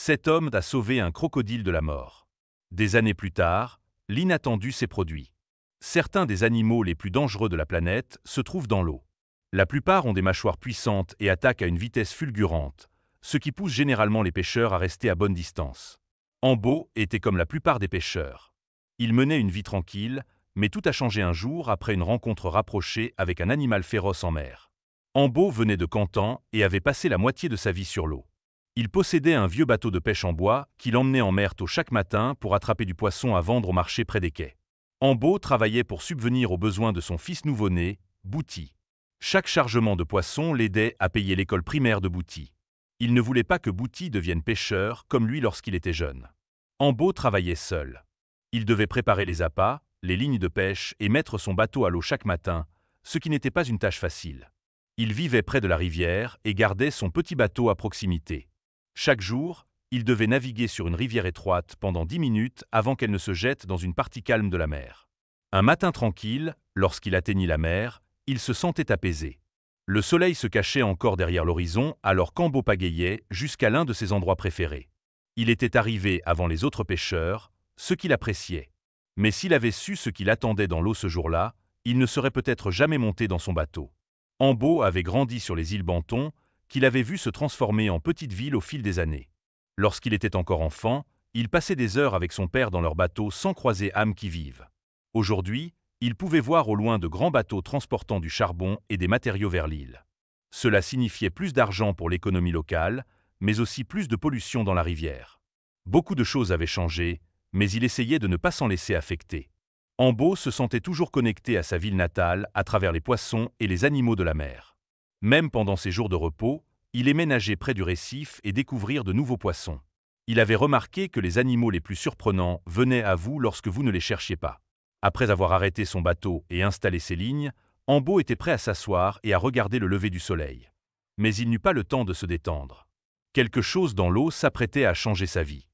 Cet homme a sauvé un crocodile de la mort. Des années plus tard, l'inattendu s'est produit. Certains des animaux les plus dangereux de la planète se trouvent dans l'eau. La plupart ont des mâchoires puissantes et attaquent à une vitesse fulgurante, ce qui pousse généralement les pêcheurs à rester à bonne distance. Ambo était comme la plupart des pêcheurs. Il menait une vie tranquille, mais tout a changé un jour après une rencontre rapprochée avec un animal féroce en mer. Ambo venait de Cantan et avait passé la moitié de sa vie sur l'eau. Il possédait un vieux bateau de pêche en bois qu'il emmenait en mer tôt chaque matin pour attraper du poisson à vendre au marché près des quais. Ambo travaillait pour subvenir aux besoins de son fils nouveau-né, Bouti. Chaque chargement de poisson l'aidait à payer l'école primaire de Bouti. Il ne voulait pas que Bouti devienne pêcheur comme lui lorsqu'il était jeune. Ambo travaillait seul. Il devait préparer les appâts, les lignes de pêche et mettre son bateau à l'eau chaque matin, ce qui n'était pas une tâche facile. Il vivait près de la rivière et gardait son petit bateau à proximité. Chaque jour, il devait naviguer sur une rivière étroite pendant 10 minutes avant qu'elle ne se jette dans une partie calme de la mer. Un matin tranquille, lorsqu'il atteignit la mer, il se sentait apaisé. Le soleil se cachait encore derrière l'horizon alors qu'Ambo pagayait jusqu'à l'un de ses endroits préférés. Il était arrivé avant les autres pêcheurs, ce qu'il appréciait. Mais s'il avait su ce qu'il attendait dans l'eau ce jour-là, il ne serait peut-être jamais monté dans son bateau. Ambo avait grandi sur les îles Bantons, qu'il avait vu se transformer en petite ville au fil des années. Lorsqu'il était encore enfant, il passait des heures avec son père dans leur bateau sans croiser âme qui vive. Aujourd'hui, il pouvait voir au loin de grands bateaux transportant du charbon et des matériaux vers l'île. Cela signifiait plus d'argent pour l'économie locale, mais aussi plus de pollution dans la rivière. Beaucoup de choses avaient changé, mais il essayait de ne pas s'en laisser affecter. Ambo se sentait toujours connecté à sa ville natale à travers les poissons et les animaux de la mer. Même pendant ses jours de repos, il aimait nager près du récif et découvrir de nouveaux poissons. Il avait remarqué que les animaux les plus surprenants venaient à vous lorsque vous ne les cherchiez pas. Après avoir arrêté son bateau et installé ses lignes, Ambo était prêt à s'asseoir et à regarder le lever du soleil. Mais il n'eut pas le temps de se détendre. Quelque chose dans l'eau s'apprêtait à changer sa vie.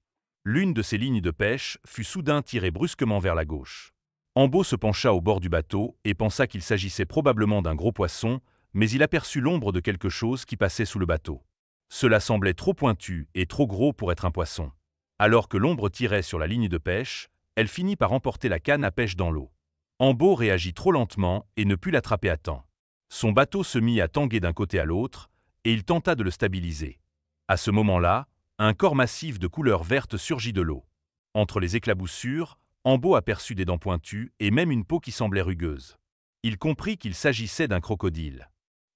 L'une de ses lignes de pêche fut soudain tirée brusquement vers la gauche. Ambo se pencha au bord du bateau et pensa qu'il s'agissait probablement d'un gros poisson, mais il aperçut l'ombre de quelque chose qui passait sous le bateau. Cela semblait trop pointu et trop gros pour être un poisson. Alors que l'ombre tirait sur la ligne de pêche, elle finit par emporter la canne à pêche dans l'eau. Ambo réagit trop lentement et ne put l'attraper à temps. Son bateau se mit à tanguer d'un côté à l'autre, et il tenta de le stabiliser. À ce moment-là, un corps massif de couleur verte surgit de l'eau. Entre les éclaboussures, Ambo aperçut des dents pointues et même une peau qui semblait rugueuse. Il comprit qu'il s'agissait d'un crocodile.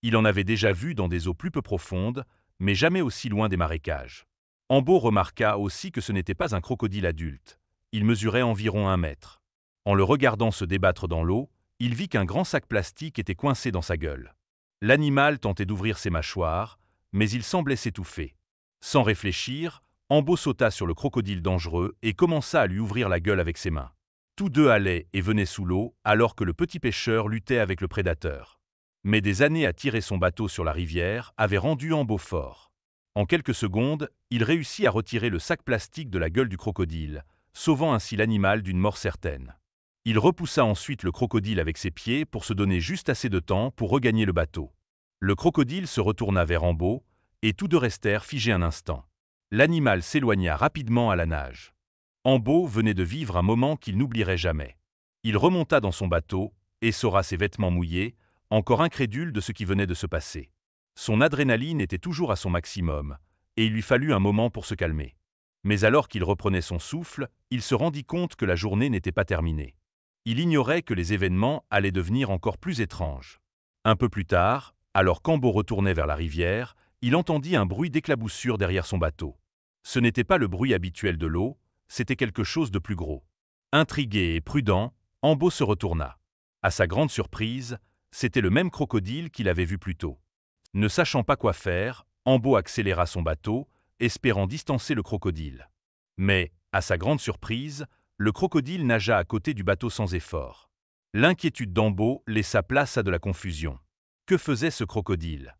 Il en avait déjà vu dans des eaux plus peu profondes, mais jamais aussi loin des marécages. Ambo remarqua aussi que ce n'était pas un crocodile adulte. Il mesurait environ 1 mètre. En le regardant se débattre dans l'eau, il vit qu'un grand sac plastique était coincé dans sa gueule. L'animal tentait d'ouvrir ses mâchoires, mais il semblait s'étouffer. Sans réfléchir, Ambo sauta sur le crocodile dangereux et commença à lui ouvrir la gueule avec ses mains. Tous deux allaient et venaient sous l'eau alors que le petit pêcheur luttait avec le prédateur. Mais des années à tirer son bateau sur la rivière avaient rendu Ambo fort. En quelques secondes, il réussit à retirer le sac plastique de la gueule du crocodile, sauvant ainsi l'animal d'une mort certaine. Il repoussa ensuite le crocodile avec ses pieds pour se donner juste assez de temps pour regagner le bateau. Le crocodile se retourna vers Ambo, et tous deux restèrent figés un instant. L'animal s'éloigna rapidement à la nage. Ambo venait de vivre un moment qu'il n'oublierait jamais. Il remonta dans son bateau, essorra ses vêtements mouillés, encore incrédule de ce qui venait de se passer. Son adrénaline était toujours à son maximum, et il lui fallut un moment pour se calmer. Mais alors qu'il reprenait son souffle, il se rendit compte que la journée n'était pas terminée. Il ignorait que les événements allaient devenir encore plus étranges. Un peu plus tard, alors qu'Ambo retournait vers la rivière, il entendit un bruit d'éclaboussure derrière son bateau. Ce n'était pas le bruit habituel de l'eau, c'était quelque chose de plus gros. Intrigué et prudent, Ambo se retourna. À sa grande surprise, c'était le même crocodile qu'il avait vu plus tôt. Ne sachant pas quoi faire, Ambo accéléra son bateau, espérant distancer le crocodile. Mais, à sa grande surprise, le crocodile nagea à côté du bateau sans effort. L'inquiétude d'Ambo laissa place à de la confusion. Que faisait ce crocodile?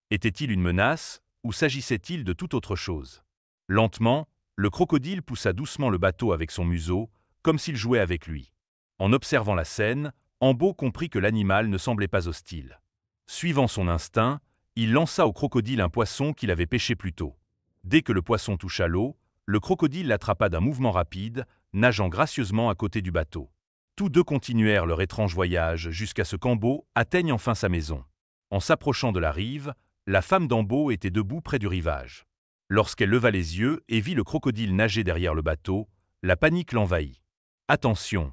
Était-il une menace, ou s'agissait-il de toute autre chose? Lentement, le crocodile poussa doucement le bateau avec son museau, comme s'il jouait avec lui. En observant la scène, Ambo comprit que l'animal ne semblait pas hostile. Suivant son instinct, il lança au crocodile un poisson qu'il avait pêché plus tôt. Dès que le poisson toucha l'eau, Le crocodile l'attrapa d'un mouvement rapide, nageant gracieusement à côté du bateau. Tous deux continuèrent leur étrange voyage jusqu'à ce qu'Ambo atteigne enfin sa maison. En s'approchant de la rive, la femme d'Ambo était debout près du rivage. Lorsqu'elle leva les yeux et vit le crocodile nager derrière le bateau, la panique l'envahit. « Attention !»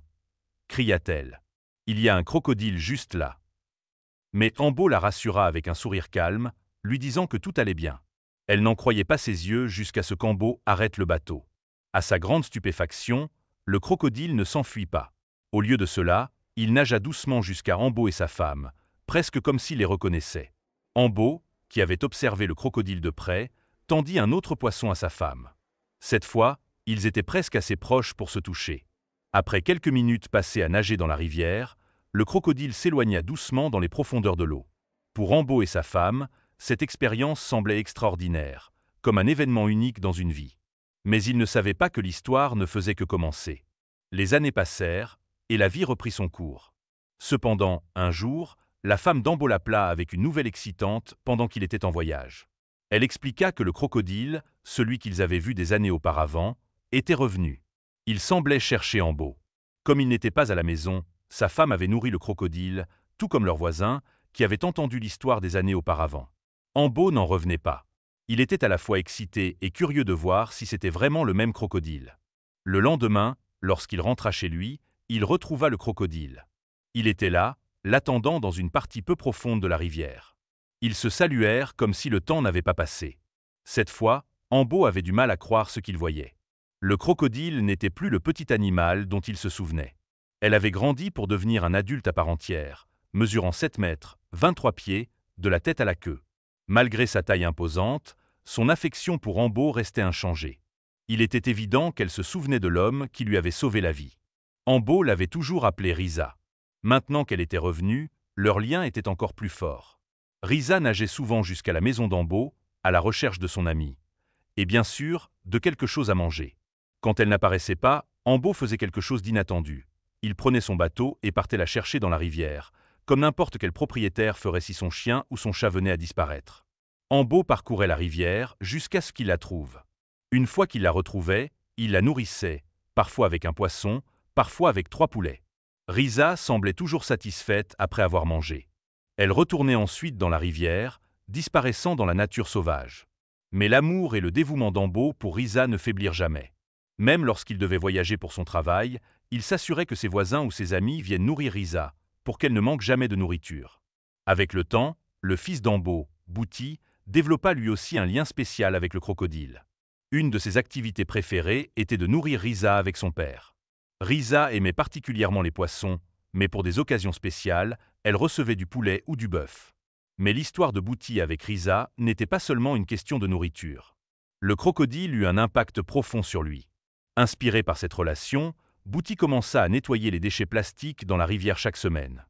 cria-t-elle. « Il y a un crocodile juste là. » Mais Ambo la rassura avec un sourire calme, lui disant que tout allait bien. Elle n'en croyait pas ses yeux jusqu'à ce qu'Ambo arrête le bateau. À sa grande stupéfaction, le crocodile ne s'enfuit pas. Au lieu de cela, il nagea doucement jusqu'à Ambo et sa femme, presque comme s'il les reconnaissait. Ambo, qui avait observé le crocodile de près, tendit un autre poisson à sa femme. Cette fois, ils étaient presque assez proches pour se toucher. Après quelques minutes passées à nager dans la rivière, le crocodile s'éloigna doucement dans les profondeurs de l'eau. Pour Ambo et sa femme, cette expérience semblait extraordinaire, comme un événement unique dans une vie. Mais ils ne savaient pas que l'histoire ne faisait que commencer. Les années passèrent, et la vie reprit son cours. Cependant, un jour, la femme d'Ambo l'appela avec une nouvelle excitante pendant qu'il était en voyage. Elle expliqua que le crocodile, celui qu'ils avaient vu des années auparavant, était revenu. Il semblait chercher Ambo. Comme il n'était pas à la maison, sa femme avait nourri le crocodile, tout comme leur voisin, qui avait entendu l'histoire des années auparavant. Ambo n'en revenait pas. Il était à la fois excité et curieux de voir si c'était vraiment le même crocodile. Le lendemain, lorsqu'il rentra chez lui, il retrouva le crocodile. Il était là, l'attendant dans une partie peu profonde de la rivière. Ils se saluèrent comme si le temps n'avait pas passé. Cette fois, Ambo avait du mal à croire ce qu'il voyait. Le crocodile n'était plus le petit animal dont il se souvenait. Elle avait grandi pour devenir un adulte à part entière, mesurant 7 mètres, 23 pieds, de la tête à la queue. Malgré sa taille imposante, son affection pour Ambo restait inchangée. Il était évident qu'elle se souvenait de l'homme qui lui avait sauvé la vie. Ambo l'avait toujours appelée Risa. Maintenant qu'elle était revenue, leur lien était encore plus fort. Risa nageait souvent jusqu'à la maison d'Ambo, à la recherche de son ami. Et bien sûr, de quelque chose à manger. Quand elle n'apparaissait pas, Ambo faisait quelque chose d'inattendu. Il prenait son bateau et partait la chercher dans la rivière, comme n'importe quel propriétaire ferait si son chien ou son chat venait à disparaître. Ambo parcourait la rivière jusqu'à ce qu'il la trouve. Une fois qu'il la retrouvait, il la nourrissait, parfois avec un poisson, parfois avec 3 poulets. Risa semblait toujours satisfaite après avoir mangé. Elle retournait ensuite dans la rivière, disparaissant dans la nature sauvage. Mais l'amour et le dévouement d'Ambo pour Risa ne faiblirent jamais. Même lorsqu'il devait voyager pour son travail, il s'assurait que ses voisins ou ses amis viennent nourrir Risa, pour qu'elle ne manque jamais de nourriture. Avec le temps, le fils d'Ambo, Bouti, développa lui aussi un lien spécial avec le crocodile. Une de ses activités préférées était de nourrir Risa avec son père. Risa aimait particulièrement les poissons, mais pour des occasions spéciales, elle recevait du poulet ou du bœuf. Mais l'histoire de Bouti avec Risa n'était pas seulement une question de nourriture. Le crocodile eut un impact profond sur lui. Inspiré par cette relation, Bouti commença à nettoyer les déchets plastiques dans la rivière chaque semaine.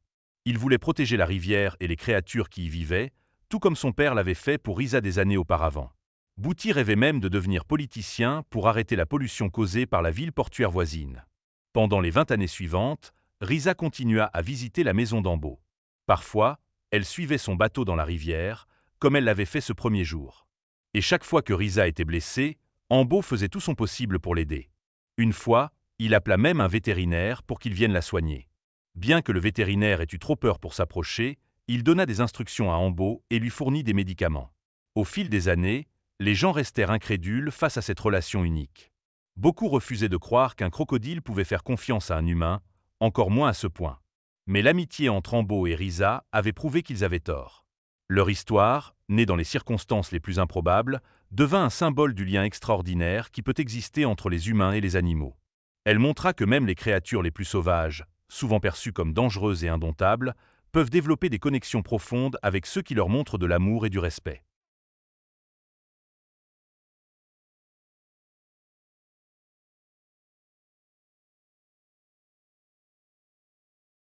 Il voulait protéger la rivière et les créatures qui y vivaient, tout comme son père l'avait fait pour Risa des années auparavant. Bouti rêvait même de devenir politicien pour arrêter la pollution causée par la ville portuaire voisine. Pendant les 20 années suivantes, Risa continua à visiter la maison d'Ambo. Parfois, elle suivait son bateau dans la rivière, comme elle l'avait fait ce premier jour. Et chaque fois que Risa était blessée, Ambo faisait tout son possible pour l'aider. Une fois, il appela même un vétérinaire pour qu'il vienne la soigner. Bien que le vétérinaire ait eu trop peur pour s'approcher, il donna des instructions à Ambo et lui fournit des médicaments. Au fil des années, les gens restèrent incrédules face à cette relation unique. Beaucoup refusaient de croire qu'un crocodile pouvait faire confiance à un humain, encore moins à ce point. Mais l'amitié entre Ambo et Risa avait prouvé qu'ils avaient tort. Leur histoire, née dans les circonstances les plus improbables, devint un symbole du lien extraordinaire qui peut exister entre les humains et les animaux. Elle montra que même les créatures les plus sauvages, souvent perçues comme dangereuses et indomptables, peuvent développer des connexions profondes avec ceux qui leur montrent de l'amour et du respect.